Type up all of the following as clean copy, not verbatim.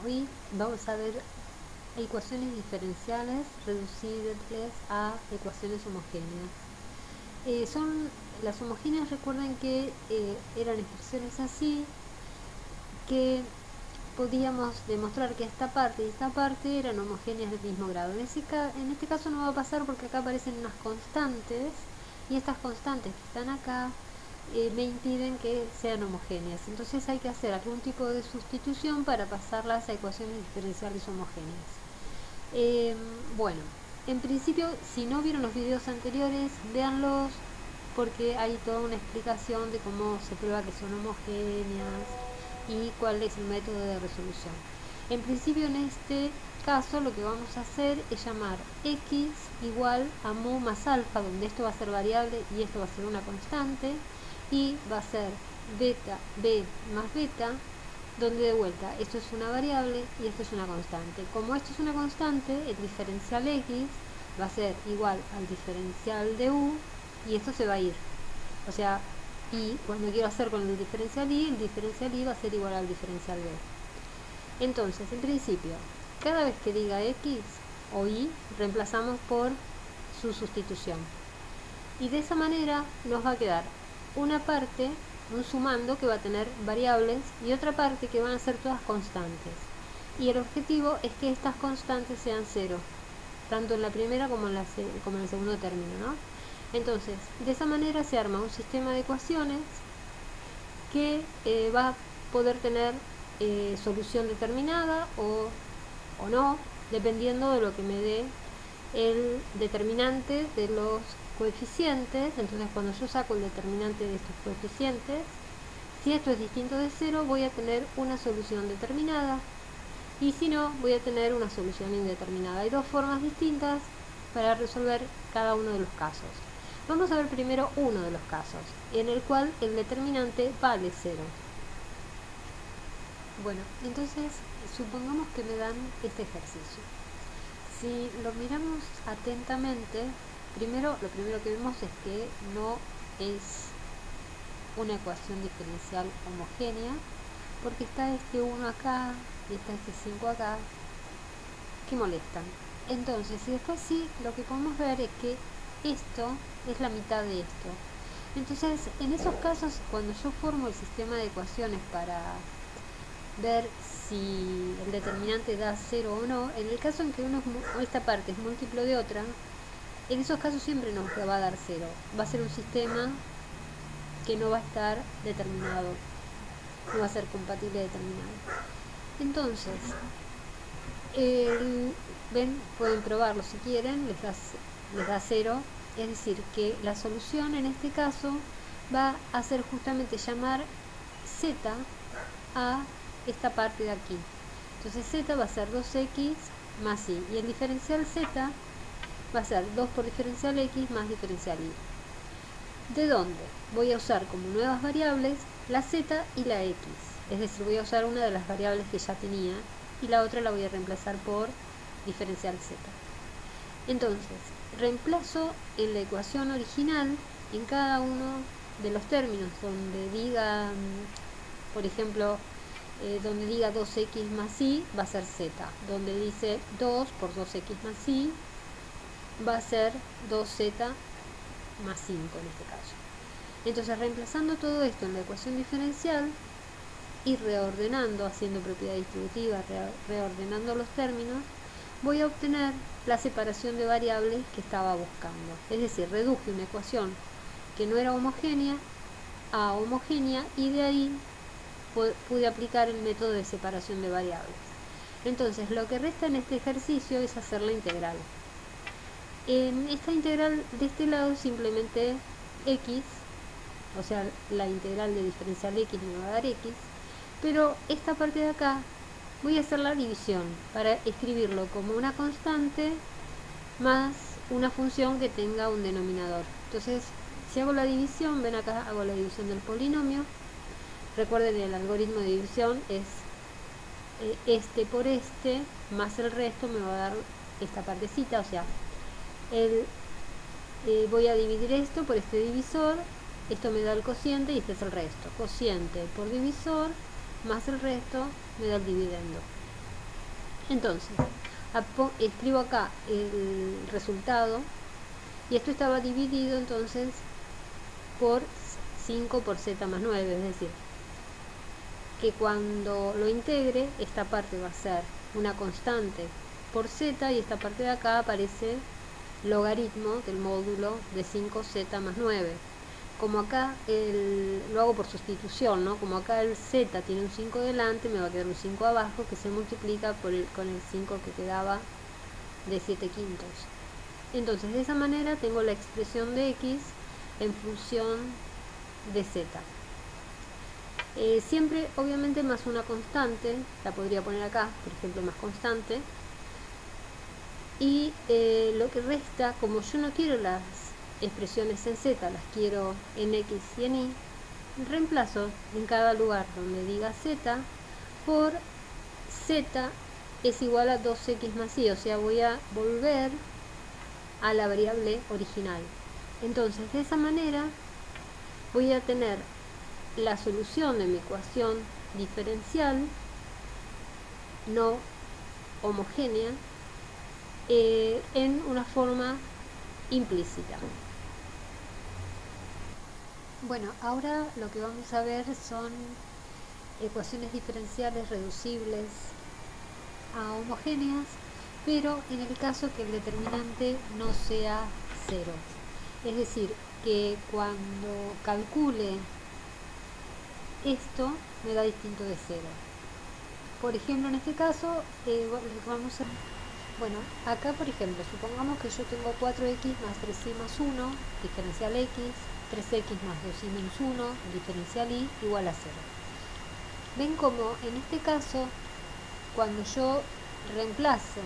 Hoy vamos a ver ecuaciones diferenciales reducibles a ecuaciones homogéneas. Son las homogéneas, recuerden que eran expresiones así que podíamos demostrar que esta parte y esta parte eran homogéneas del mismo grado. En este caso no va a pasar porque acá aparecen unas constantes y estas constantes que están acá me impiden que sean homogéneas. Entonces hay que hacer algún tipo de sustitución para pasarlas a ecuaciones diferenciales homogéneas. Bueno, en principio, si no vieron los videos anteriores, véanlos porque hay toda una explicación de cómo se prueba que son homogéneas y cuál es el método de resolución. En principio, en este caso, lo que vamos a hacer es llamar x igual a mu más alfa, donde esto va a ser variable y esto va a ser una constante, y va a ser beta, b más beta, donde de vuelta esto es una variable y esto es una constante. Como esto es una constante, el diferencial x va a ser igual al diferencial de u y esto se va a ir. O sea, y cuando quiero hacer con el diferencial y va a ser igual al diferencial b. Entonces, en principio, cada vez que diga x o y, reemplazamos por su sustitución. Y de esa manera nos va a quedar una parte, un sumando que va a tener variables y otra parte que van a ser todas constantes. Y el objetivo es que estas constantes sean cero, tanto en la primera como en el segundo término, ¿no? Entonces, de esa manera se arma un sistema de ecuaciones que va a poder tener solución determinada o no, dependiendo de lo que me dé el determinante de los coeficientes. Entonces, cuando yo saco el determinante de estos coeficientes, si esto es distinto de cero, voy a tener una solución determinada, y si no, voy a tener una solución indeterminada. Hay dos formas distintas para resolver cada uno de los casos. Vamos a ver primero uno de los casos, en el cual el determinante vale cero. Bueno, entonces supongamos que me dan este ejercicio. Si lo miramos atentamente, lo primero que vemos es que no es una ecuación diferencial homogénea, porque está este 1 acá y está este 5 acá, que molestan. Entonces, si después sí, lo que podemos ver es que esto es la mitad de esto. Entonces, en esos casos, cuando yo formo el sistema de ecuaciones para ver si el determinante da 0 o no, en el caso en que esta parte es múltiplo de otra, en esos casos siempre nos va a dar 0. Va a ser un sistema que no va a estar determinado, no va a ser compatible determinado. Entonces, ven, pueden probarlo si quieren, les da 0, es decir, que la solución en este caso va a ser justamente llamar z a esta parte de aquí. Entonces z va a ser 2x más y el diferencial z va a ser 2 por diferencial x más diferencial y. ¿De dónde? Voy a usar como nuevas variables la z y la x, es decir, voy a usar una de las variables que ya tenía y la otra la voy a reemplazar por diferencial z. Entonces, reemplazo en la ecuación original en cada uno de los términos donde diga, por ejemplo, donde diga 2x más y va a ser z, donde dice 2 por 2x más y va a ser 2z más 5 en este caso. Entonces, reemplazando todo esto en la ecuación diferencial y reordenando, haciendo propiedad distributiva, reordenando los términos, voy a obtener la separación de variables que estaba buscando. Es decir, reduje una ecuación que no era homogénea a homogénea y de ahí pude aplicar el método de separación de variables. Entonces, lo que resta en este ejercicio es hacer la integral. En esta integral de este lado simplemente x, o sea, la integral de diferencial x me va a dar x, pero esta parte de acá voy a hacer la división para escribirlo como una constante más una función que tenga un denominador. Entonces, si hago la división, ven acá, hago la división del polinomio. Recuerden, el algoritmo de división es este por este más el resto me va a dar esta partecita, o sea, voy a dividir esto por este divisor, esto me da el cociente y este es el resto. Cociente por divisor más el resto me da el dividendo. Entonces, escribo acá el resultado, y esto estaba dividido entonces por 5 por z más 9, es decir, que cuando lo integre, esta parte va a ser una constante por z, y esta parte de acá aparece logaritmo del módulo de 5z más 9. Como acá lo hago por sustitución, ¿no? Como acá el z tiene un 5 delante, me va a quedar un 5 abajo que se multiplica con el 5 que quedaba de 7 quintos. Entonces, de esa manera tengo la expresión de x en función de z. Siempre, obviamente, más una constante, la podría poner acá, por ejemplo, más constante. Y lo que resta, como yo no quiero las expresiones en z, las quiero en x y en y, reemplazo en cada lugar donde diga z por z es igual a 2x más y, o sea, voy a volver a la variable original. Entonces, de esa manera voy a tener la solución de mi ecuación diferencial no homogénea en una forma implícita. Bueno, ahora lo que vamos a ver son ecuaciones diferenciales reducibles a homogéneas, pero en el caso que el determinante no sea 0. Es decir, que cuando calcule esto me da distinto de 0. Por ejemplo, en este caso, vamos a... Bueno, acá por ejemplo, supongamos que yo tengo 4x más 3y más 1, diferencial x, 3x más 2y menos 1, diferencial y, igual a 0. Ven como en este caso, cuando yo reemplazo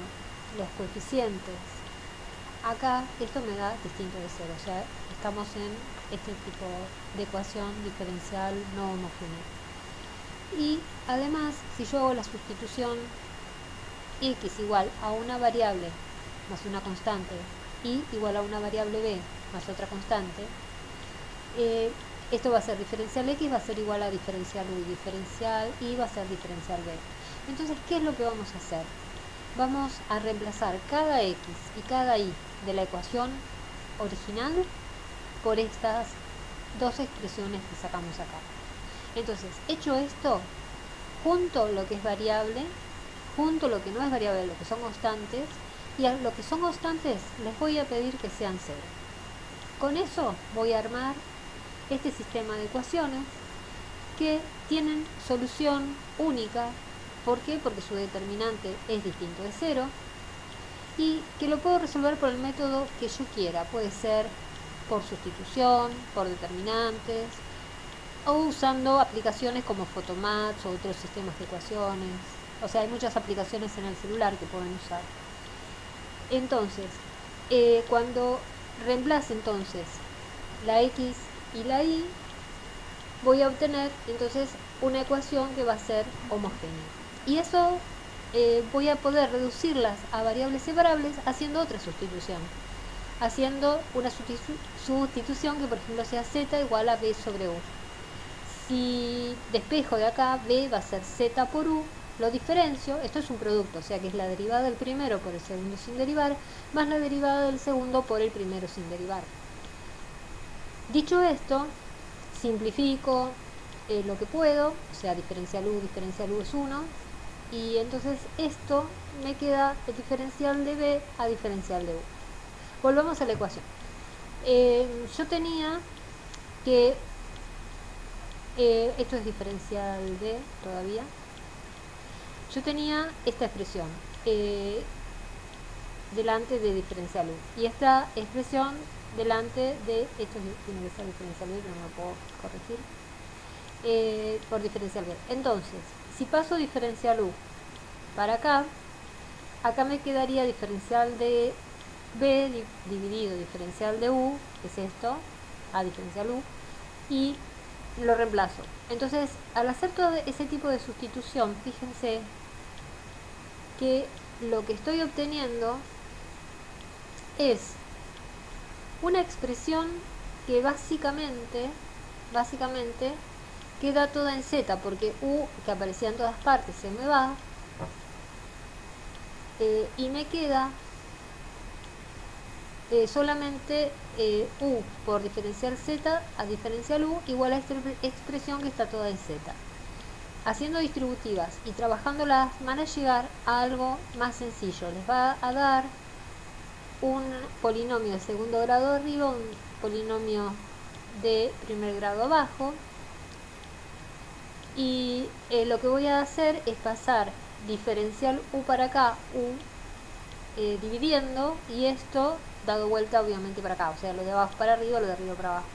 los coeficientes acá, esto me da distinto de 0, o sea, estamos en este tipo de ecuación diferencial no homogénea. Y además, si yo hago la sustitución x igual a una variable más una constante, y igual a una variable b más otra constante, esto va a ser diferencial x, va a ser igual a diferencial u, y diferencial y va a ser diferencial b. Entonces, ¿qué es lo que vamos a hacer? Vamos a reemplazar cada x y cada y de la ecuación original por estas dos expresiones que sacamos acá. Entonces, hecho esto, junto lo que es variable, junto lo que no es variable, lo que son constantes, y a lo que son constantes les voy a pedir que sean 0. Con eso voy a armar este sistema de ecuaciones que tienen solución única. ¿Por qué? Porque su determinante es distinto de 0, y que lo puedo resolver por el método que yo quiera. Puede ser por sustitución, por determinantes, o usando aplicaciones como Photomath o otros sistemas de ecuaciones. O sea, hay muchas aplicaciones en el celular que pueden usar. Entonces, cuando reemplace entonces la x y la y, voy a obtener entonces una ecuación que va a ser homogénea. Y eso voy a poder reducirlas a variables separables haciendo otra sustitución. Haciendo una sustitución que, por ejemplo, sea z igual a b sobre u. Si despejo de acá, b va a ser z por u, lo diferencio, esto es un producto, o sea que es la derivada del primero por el segundo sin derivar, más la derivada del segundo por el primero sin derivar. Dicho esto, simplifico lo que puedo, o sea, diferencial u es 1, y entonces esto me queda el diferencial de b a diferencial de u. Volvamos a la ecuación. Yo tenía que esto es diferencial de todavía. Yo tenía esta expresión delante de diferencial u, y esta expresión delante de, esto tiene que ser diferencial b, pero no lo puedo corregir, por diferencial b. Entonces, si paso diferencial u para acá, acá me quedaría diferencial de b dividido diferencial de u, que es esto, a diferencial u, y lo reemplazo. Entonces, al hacer todo ese tipo de sustitución, fíjense que lo que estoy obteniendo es una expresión que básicamente queda toda en z, porque u, que aparecía en todas partes, se me va, y me queda solamente u por diferencial z a diferencial u igual a esta expresión que está toda en z. Haciendo distributivas y trabajándolas van a llegar a algo más sencillo. Les va a dar un polinomio de segundo grado arriba, un polinomio de primer grado abajo, y lo que voy a hacer es pasar diferencial u para acá, u dividiendo, y esto dado vuelta obviamente para acá, o sea, lo de abajo para arriba, lo de arriba para abajo.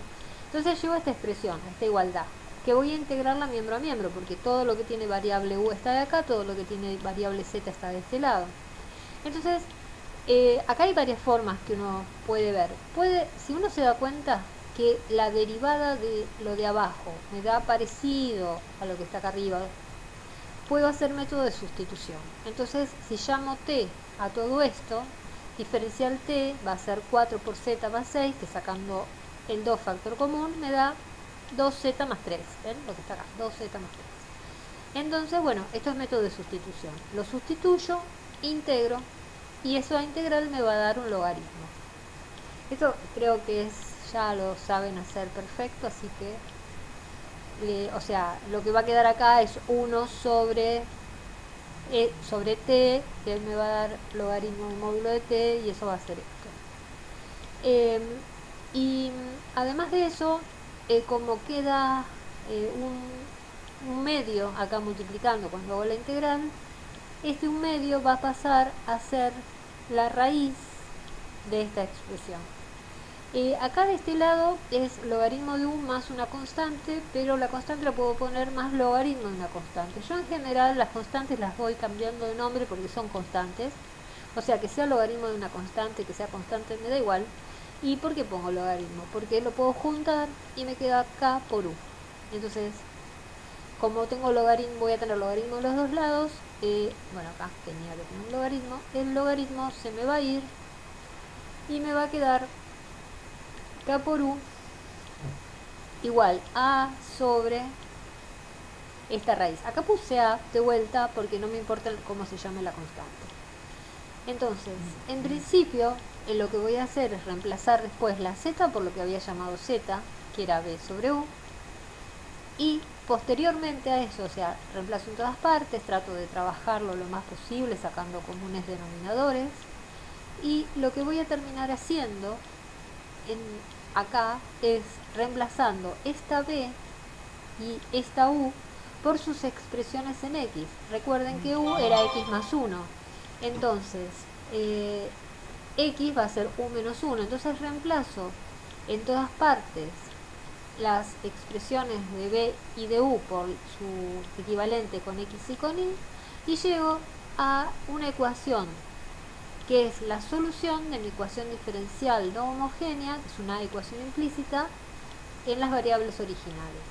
Entonces llevo esta expresión, esta igualdad, que voy a integrarla miembro a miembro, porque todo lo que tiene variable u está de acá, todo lo que tiene variable z está de este lado. Entonces, acá hay varias formas que uno puede ver. Si uno se da cuenta que la derivada de lo de abajo me da parecido a lo que está acá arriba, puedo hacer método de sustitución. Entonces, si llamo t a todo esto, diferencial t va a ser 4 por z más 6, que sacando el 2 factor común me da 2z más 3. ¿Ven lo que está acá? 2z más 3. Entonces, bueno, esto es método de sustitución. Lo sustituyo, integro, y eso a integral me va a dar un logaritmo. Esto creo que ya lo saben hacer perfecto, así que o sea, lo que va a quedar acá es 1 sobre t, que me va a dar logaritmo módulo de t, y eso va a ser esto. Y además de eso, como queda un medio acá multiplicando cuando hago la integral, este un medio va a pasar a ser la raíz de esta expresión. Acá de este lado es logaritmo de u más una constante, pero la constante la puedo poner más logaritmo de una constante. Yo en general las constantes las voy cambiando de nombre porque son constantes, o sea, que sea logaritmo de una constante, que sea constante, me da igual. ¿Y por qué pongo logaritmo? Porque lo puedo juntar y me queda k por u. Entonces, como tengo logaritmo, voy a tener logaritmo de los dos lados. Bueno, acá tenía que tener un logaritmo. El logaritmo se me va a ir y me va a quedar k por u igual a sobre esta raíz. Acá puse a de vuelta porque no me importa cómo se llame la constante. Entonces, en principio, lo que voy a hacer es reemplazar después la z por lo que había llamado z, que era b sobre u, y posteriormente a eso, o sea, reemplazo en todas partes, trato de trabajarlo lo más posible sacando comunes denominadores, y lo que voy a terminar haciendo acá es reemplazando esta b y esta u por sus expresiones en x. Recuerden que u era x más 1, entonces x va a ser u menos 1, entonces reemplazo en todas partes las expresiones de b y de u por su equivalente con x y con y llego a una ecuación que es la solución de mi ecuación diferencial no homogénea, que es una ecuación implícita en las variables originales.